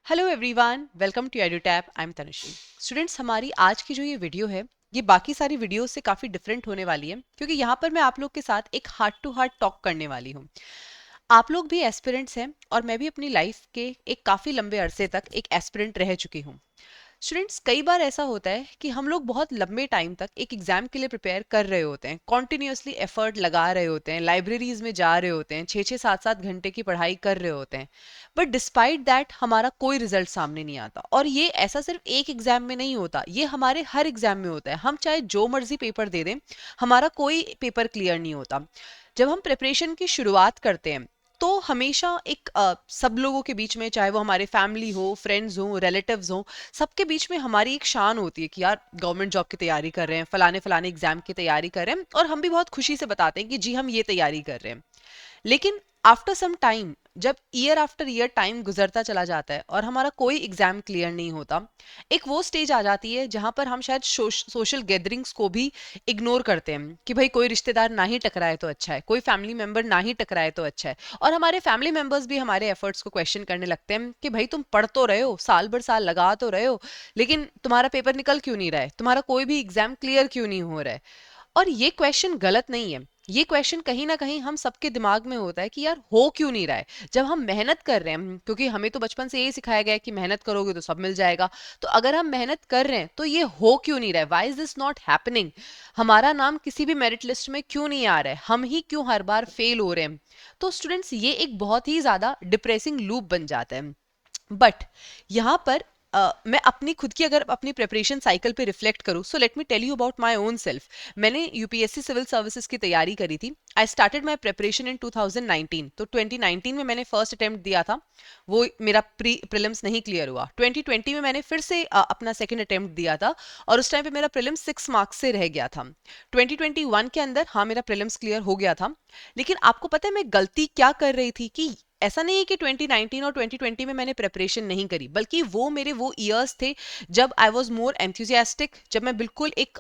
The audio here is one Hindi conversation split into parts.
Hello everyone, welcome to Edutap. I am Tanushree. Students, हमारी आज की जो ये वीडियो है ये बाकी सारी वीडियो से काफ़ी डिफरेंट होने वाली है, क्योंकि यहाँ पर मैं आप लोग के साथ एक हार्ट टू हार्ट टॉक करने वाली हूँ। आप लोग भी एस्पिरेंट्स हैं और मैं भी अपनी लाइफ के एक काफ़ी लंबे अरसे तक एक एस्पिरेंट रह चुकी हूँ। स्टूडेंट्स, कई बार ऐसा होता है कि हम लोग बहुत लंबे टाइम तक एक एग्जाम के लिए प्रिपेयर कर रहे होते हैं, कॉन्टिन्यूसली एफर्ट लगा रहे होते हैं, लाइब्रेरीज में जा रहे होते हैं, 6-6 7-7 घंटे की पढ़ाई कर रहे होते हैं, बट डिस्पाइट दैट हमारा कोई रिजल्ट सामने नहीं आता। और ये ऐसा सिर्फ एक एग्जाम में नहीं होता, ये हमारे हर एग्जाम में होता है। हम चाहे जो मर्जी पेपर दे दें, हमारा कोई पेपर क्लियर नहीं होता। जब हम प्रिपरेशन की शुरुआत करते हैं तो हमेशा एक सब लोगों के बीच में, चाहे वो हमारे फैमिली हो, फ्रेंड्स हो, रिलेटिव्स हो, सबके बीच में हमारी एक शान होती है कि यार गवर्नमेंट जॉब की तैयारी कर रहे हैं, फलाने फलाने एग्जाम की तैयारी कर रहे हैं, और हम भी बहुत खुशी से बताते हैं कि जी हम ये तैयारी कर रहे हैं। लेकिन आफ्टर सम टाइम, जब ईयर आफ्टर ईयर टाइम गुजरता चला जाता है और हमारा कोई एग्जाम क्लियर नहीं होता, एक वो स्टेज आ जाती है जहां पर हम शायद सोशल गैदरिंग्स को भी इग्नोर करते हैं कि भाई कोई रिश्तेदार ना ही टकराए तो अच्छा है, कोई फैमिली मेंबर ना ही टकराए तो अच्छा है। और हमारे फैमिली मेंबर्स भी हमारे एफर्ट्स को क्वेश्चन करने लगते हैं कि भाई तुम पढ़ तो रहे हो, साल भर साल लगा तो रहे हो, लेकिन तुम्हारा पेपर निकल क्यों नहीं रहा है, तुम्हारा कोई भी एग्जाम क्लियर क्यों नहीं हो रहा है। और ये क्वेश्चन गलत नहीं है, ये क्वेश्चन कहीं ना कहीं हम सबके दिमाग में होता है कि यार हो क्यों नहीं रहा है। जब हम मेहनत कर रहे हैं, क्योंकि हमें तो बचपन से यही सिखाया गया है कि मेहनत करोगे तो सब मिल जाएगा, तो अगर हम मेहनत कर रहे हैं तो ये हो क्यों नहीं रहा है, why is this not happening, हमारा नाम किसी भी मेरिट लिस्ट में क्यों नहीं आ रहा है, हम ही क्यों हर बार फेल हो रहे हैं। तो स्टूडेंट्स, ये एक बहुत ही ज्यादा डिप्रेसिंग लूप बन जाता है। बट यहाँ पर मैं अपनी खुद की अगर अपनी प्रिपरेशन साइकिल पे रिफ्लेक्ट करूँ, so let me tell you about my own self. मैंने यूपीएससी सिविल सर्विसेज की तैयारी करी थी। I started my preparation in 2019। तो 2019 में मैंने फर्स्ट अटेम्प्ट दिया था, वो मेरा प्रीलिम्स नहीं क्लियर हुआ। 2020 में मैंने फिर से अपना सेकंड अटेम्प्ट दिया था, और उस टाइम पे मेरा प्रीलिम्स 6 मार्क्स से रह गया था। 2021 के अंदर हाँ मेरा प्रीलिम्स क्लियर हो गया था। लेकिन आपको पता है मैं गलती क्या कर रही थी, कि ऐसा नहीं है कि 2019 और 2020 में मैंने प्रिपरेशन नहीं करी, बल्कि वो मेरे वो ईयर्स थे जब आई वॉज मोर एंथुजियास्टिक, जब मैं बिल्कुल एक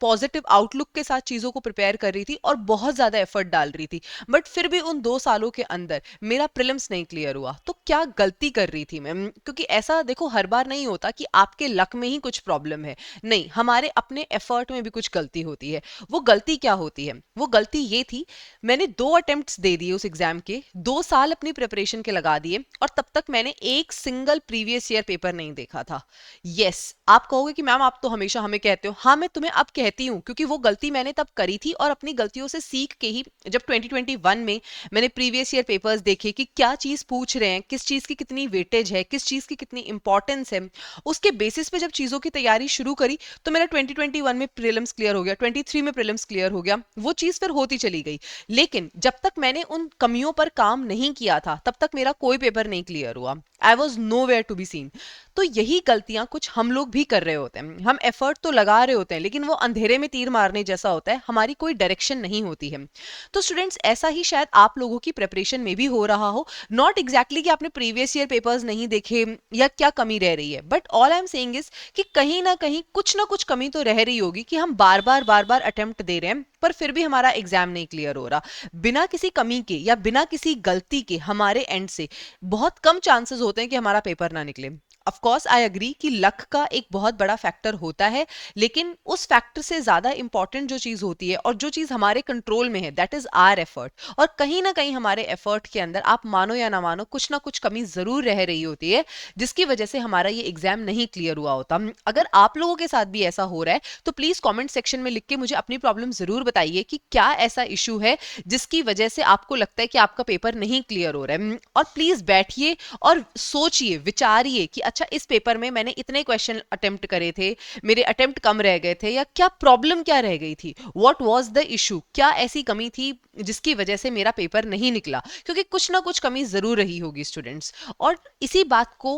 पॉजिटिव आउटलुक के साथ चीज़ों को प्रिपेयर कर रही थी और बहुत ज़्यादा एफर्ट डाल रही थी। बट फिर भी उन 2 सालों के अंदर मेरा प्रीलिम्स नहीं क्लियर हुआ। तो क्या गलती कर रही थी मैं? क्योंकि ऐसा देखो हर बार नहीं होता कि आपके लक में ही कुछ प्रॉब्लम है, नहीं, हमारे अपने एफर्ट में भी कुछ गलती होती है। वो गलती क्या होती है? वो गलती ये थी, मैंने 2 अटेम्प्ट्स दे दिए उस एग्जाम के, 2 साल अपनी प्रिपरेशन के लगा दिए, और तब तक मैंने एक सिंगल प्रीवियस ईयर पेपर नहीं देखा था। यस, आप कहोगे कि मैम आप तो हमेशा हमें कहते हो। हाँ, मैं तुम्हें अब कहती हूँ, क्योंकि वो गलती मैंने तब करी थी, और अपनी गलतियों से सीख के ही जब 2021 में मैंने प्रीवियस ईयर पेपर्स देखे कि क्या चीज पूछ रहे हैं, किस चीज की कितनी वेटेज है, किस चीज की कितनी इंपॉर्टेंस है, उसके बेसिस पे जब चीजों की तैयारी शुरू करी, तो मेरा 2021 में प्रीलिम्स क्लियर हो गया, 23 में प्रीलिम्स क्लियर हो गया, वो चीज फिर होती चली गई। लेकिन जब तक मैंने उन कमियों पर काम नहीं किया था, तब तक मेरा कोई पेपर नहीं क्लियर हुआ। I was nowhere to be seen. तो यही गलतियां कुछ हम लोग भी कर रहे होते हैं। हम एफर्ट तो लगा रहे होते हैं, लेकिन वो अंधेरे में तीर मारने जैसा होता है, हमारी कोई डायरेक्शन नहीं होती है। तो स्टूडेंट्स, ऐसा ही शायद आप लोगों की प्रिपरेशन में भी हो रहा हो। नॉट एग्जैक्टली कि आपने प्रीवियस ईयर पेपर्स नहीं देखे या क्या कमी रह रही है, but all I am saying is कि कहीं ना कुछ कमी तो रह रही होगी, कि हम बार बार अटेम्प्ट दे रहे हैं पर फिर भी हमारा एग्जाम नहीं क्लियर हो रहा। बिना किसी कमी के या बिना किसी गलती के हमारे एंड से बहुत कम चांसेस होते हैं कि हमारा पेपर ना निकले। ऑफ कोर्स आई एग्री कि लक का एक बहुत बड़ा फैक्टर होता है, लेकिन उस फैक्टर से ज्यादा इंपॉर्टेंट जो चीज होती है और जो चीज हमारे कंट्रोल में है, दैट इज आवर एफर्ट। और कहीं ना कहीं हमारे एफर्ट के अंदर, आप मानो या ना मानो, कुछ ना कुछ कमी जरूर रह रही होती है, जिसकी वजह से हमारा ये एग्जाम नहीं क्लियर हुआ होता। अगर आप लोगों के साथ भी ऐसा हो रहा है, तो प्लीज कमेंट सेक्शन में लिख के मुझे अपनी प्रॉब्लम जरूर बताइए कि क्या ऐसा इशू है जिसकी वजह से आपको लगता है कि आपका पेपर नहीं क्लियर हो रहा है। और प्लीज बैठिए और सोचिए, विचारिए कि अच्छा इस पेपर में मैंने इतने क्वेश्चन अटेम्प्ट करे थे, मेरे अटेम्प्ट कम रह गए थे, या क्या प्रॉब्लम क्या रह गई थी, व्हाट वाज द इशू, क्या ऐसी कमी थी जिसकी वजह से मेरा पेपर नहीं निकला। क्योंकि कुछ ना कुछ कमी जरूर रही होगी स्टूडेंट्स। और इसी बात को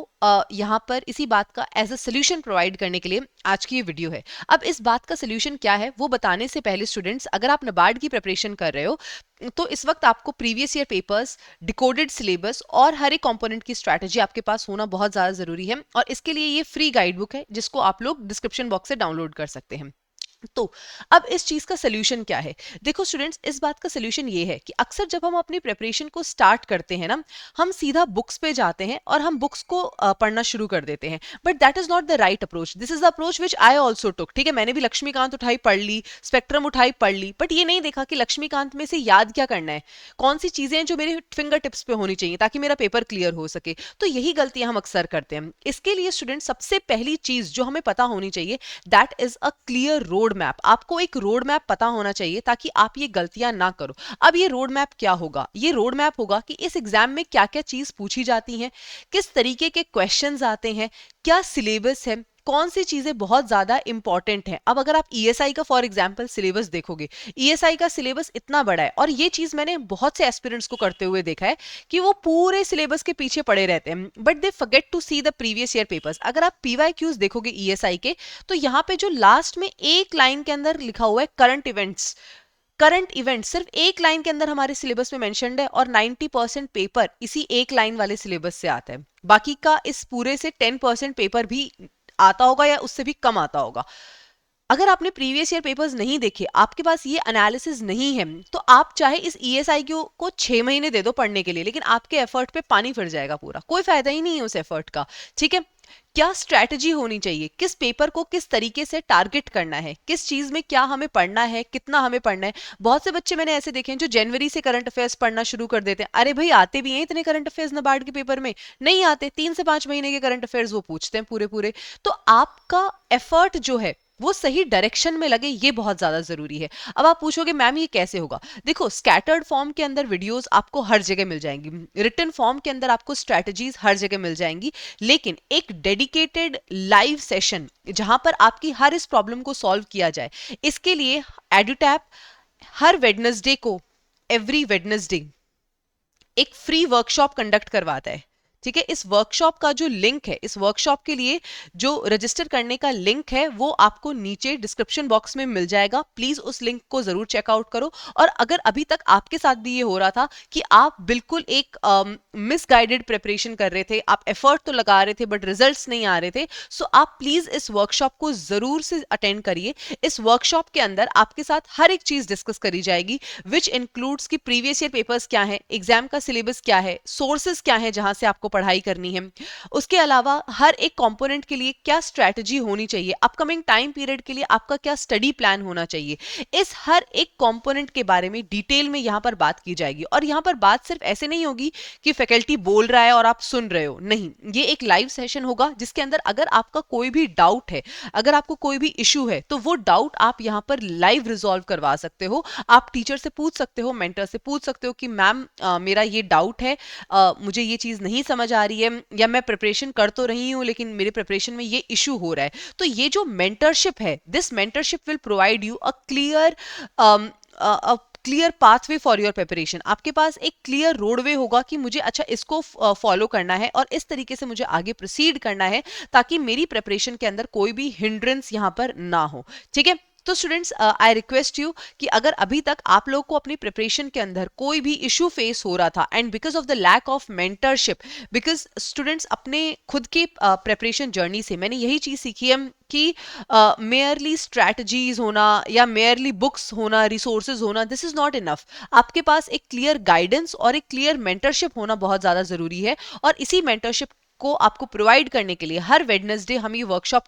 यहाँ पर इसी बात का एज अ सोल्यूशन प्रोवाइड करने के लिए आज की ये वीडियो है। अब इस बात का सोल्यूशन क्या है वो बताने से पहले स्टूडेंट्स, अगर आप नबार्ड की प्रिपरेशन कर रहे हो, तो इस वक्त आपको previous year papers, decoded syllabus और हर एक कंपोनेंट की स्ट्रैटेजी आपके पास होना बहुत ज्यादा जरूरी है। और इसके लिए ये फ्री गाइड बुक है, जिसको आप लोग डिस्क्रिप्शन बॉक्स से डाउनलोड कर सकते हैं। तो अब इस चीज का सोल्यूशन क्या है? देखो स्टूडेंट्स, इस बात का सोल्यूशन ये है कि अक्सर जब हम अपनी प्रिपरेशन को स्टार्ट करते हैं ना, हम सीधा बुक्स पे जाते हैं और हम बुक्स को पढ़ना शुरू कर देते हैं, but that is not the right approach. This is the approach which I also took. ठीक है, मैंने भी लक्ष्मीकांत उठाई पढ़ ली, स्पेक्ट्रम उठाई पढ़ ली, बट ये नहीं देखा कि लक्ष्मीकांत में से याद क्या करना है, कौन सी चीजें हैं जो मेरे फिंगर टिप्स पे होनी चाहिए ताकि मेरा पेपर क्लियर हो सके। तो यही गलतियां हम अक्सर करते हैं। इसके लिए स्टूडेंट, सबसे पहली चीज जो हमें पता होनी चाहिए, that is a clear road map. आपको एक रोड मैप पता होना चाहिए ताकि आप ये गलतियां ना करो। अब ये रोड मैप क्या होगा? ये रोड मैप होगा कि इस एग्जाम में क्या क्या चीज पूछी जाती है, किस तरीके के क्वेश्चंस आते हैं, क्या सिलेबस है, कौन सी चीजें बहुत ज्यादा इंपॉर्टेंट है। अब अगर आप ईएसआई का फॉर एग्जांपल सिलेबस देखोगे, ईएसआई का सिलेबस इतना बड़ा है, और ये चीज मैंने बहुत से एस्पिरेंट्स को करते हुए देखा है कि वो पूरे सिलेबस के पीछे पड़े रहते हैं, but they forget to see the previous year papers. अगर आप पीवाईक्यूज देखोगे ईएसआई के, तो यहाँ पे जो लास्ट में एक लाइन के अंदर लिखा हुआ है करंट इवेंट्स, करंट इवेंट सिर्फ एक लाइन के अंदर हमारे सिलेबस में मेंशन्ड है, और 90% पेपर इसी एक लाइन वाले सिलेबस से आता है। बाकी का इस पूरे से 10% पेपर भी आता होगा या उससे भी कम आता होगा। अगर आपने प्रीवियस ईयर पेपर्स नहीं देखे, आपके पास ये एनालिसिस नहीं है, तो आप चाहे इस ईएसआई को 6 महीने दे दो पढ़ने के लिए, लेकिन आपके एफर्ट पे पानी फिर जाएगा पूरा, कोई फायदा ही नहीं है उस एफर्ट का। ठीक है, क्या स्ट्रैटेजी होनी चाहिए, किस पेपर को किस तरीके से टारगेट करना है, किस चीज में क्या हमें पढ़ना है, कितना हमें पढ़ना है। बहुत से बच्चे मैंने ऐसे देखे हैं जो जनवरी से करंट अफेयर्स पढ़ना शुरू कर देते हैं। अरे भाई, आते भी हैं इतने करंट अफेयर्स नाबार्ड के पेपर में? नहीं आते। 3 से 5 महीने के करंट अफेयर्स वो पूछते हैं पूरे पूरे। तो आपका एफर्ट जो है वो सही डायरेक्शन में लगे, ये बहुत ज्यादा जरूरी है। अब आप पूछोगे मैम ये कैसे होगा? देखो, स्कैटर्ड फॉर्म के अंदर वीडियोस आपको हर जगह मिल जाएंगी, रिटन फॉर्म के अंदर आपको स्ट्रैटेजीज हर जगह मिल जाएंगी, लेकिन एक डेडिकेटेड लाइव सेशन जहां पर आपकी हर इस प्रॉब्लम को सॉल्व किया जाए, इसके लिए एडुटैप हर वेडनेसडे को, एवरी वेडनेसडे एक फ्री वर्कशॉप कंडक्ट करवाता है। ठीक है, इस वर्कशॉप का जो लिंक है, इस वर्कशॉप के लिए जो रजिस्टर करने का लिंक है, वो आपको नीचे डिस्क्रिप्शन बॉक्स में मिल जाएगा। प्लीज उस लिंक को जरूर चेकआउट करो। और अगर अभी तक आपके साथ भी ये हो रहा था कि आप बिल्कुल एक मिसगाइडेड प्रिपरेशन कर रहे थे, आप एफर्ट तो लगा रहे थे बट रिजल्ट्स नहीं आ रहे थे, सो आप प्लीज इस वर्कशॉप को जरूर से अटेंड करिए। इस वर्कशॉप के अंदर आपके साथ हर एक चीज डिस्कस करी जाएगी, विच इंक्लूड्स कि प्रीवियस ईयर पेपर्स क्या है, एग्जाम का सिलेबस क्या है, सोर्सेज क्या है जहां से आपको पढ़ाई करनी है, उसके अलावा हर एक कंपोनेंट के लिए क्या स्ट्रैटेजी होनी चाहिए, अपकमिंग टाइम पीरियड के लिए आपका क्या स्टडी प्लान होना चाहिए। इस हर एक कंपोनेंट के बारे में डिटेल में यहां पर बात की जाएगी। और यहां पर बात सिर्फ ऐसे नहीं होगी कि फैकल्टी बोल रहा है और आप सुन रहे हो, नहीं, ये एक लाइव सेशन होगा जिसके अंदर अगर आपका कोई भी डाउट है, अगर आपको कोई भी इशू है, तो वो डाउट आप यहां पर लाइव रिजॉल्व करवा सकते हो। आप टीचर से पूछ सकते हो, मेंटर से पूछ सकते हो कि मैम मेरा ये डाउट है, मुझे ये चीज नहीं समझ आ रही है, या मैं प्रिपरेशन कर तो रही हूँ लेकिन मेरे प्रिपरेशन में ये इशू हो रहा है। तो ये जो मेंटरशिप है, this mentorship will provide you a clear pathway for your preparation. आपके पास एक क्लियर रोडवे होगा कि मुझे अच्छा इसको फॉलो करना है और इस तरीके से मुझे आगे प्रोसीड करना है, ताकि मेरी प्रिपरेशन के अंदर कोई भी हिंड्रेंस यहां पर ना हो। ठीक है, तो स्टूडेंट्स, आई रिक्वेस्ट यू कि अगर अभी तक आप लोग को अपनी प्रिपरेशन के अंदर कोई भी इशू फेस हो रहा था, and because of the lack of mentorship, because students अपने खुद के प्रिपरेशन जर्नी से मैंने यही चीज सीखी है कि मेयरली स्ट्रैटेजीज होना या मेयरली बुक्स होना, रिसोर्सेज होना, दिस इज नॉट इनफ। आपके पास एक क्लियर गाइडेंस और एक क्लियर मेंटरशिप होना बहुत ज्यादा जरूरी है। और इसी मेंटरशिप को आपको प्रोवाइड करने के लिए हर वेडनेसडे हम ये वर्कशॉप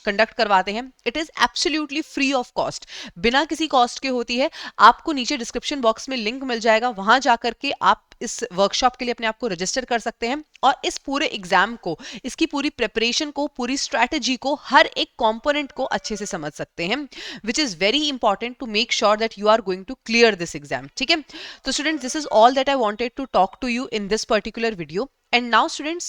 कंडक्ट करवाते हैं। It is absolutely free of cost, बिना किसी कॉस्ट के होती है। आपको नीचे डिस्क्रिप्शन बॉक्स में लिंक मिल जाएगा, वहां जाकर के आप इस वर्कशॉप के लिए अपने आप को रजिस्टर कर सकते हैं और इस पूरे एग्जाम को, इसकी पूरी प्रिपरेशन को, पूरी स्ट्रैटेजी को, हर एक कंपोनेंट को अच्छे से समझ सकते हैं, which is very important to make sure that you are going to clear this exam. ठीक है, तो students, this is all that I wanted to talk to you in this particular video. And now students,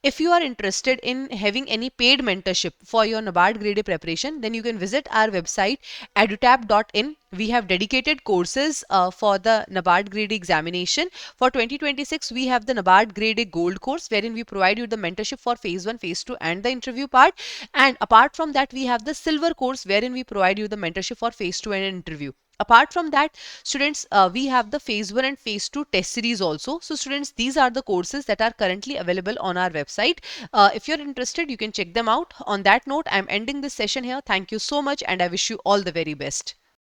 if you are interested in having any paid mentorship for your NABARD grade A preparation, then you can visit our website edutab.in. We have dedicated courses for the NABARD grade A examination. For 2026, we have the NABARD grade A gold course, wherein we provide you the mentorship for phase 1, phase 2 and the interview part. And apart from that, we have the silver course, wherein we provide you the mentorship for phase 2 and interview. Apart from that, students, we have the phase 1 and phase 2 test series also. So students, these are the courses that are currently available on our website. If you're interested, you can check them out. On that note, I'm ending this session here. Thank you so much, and I wish you all the very best.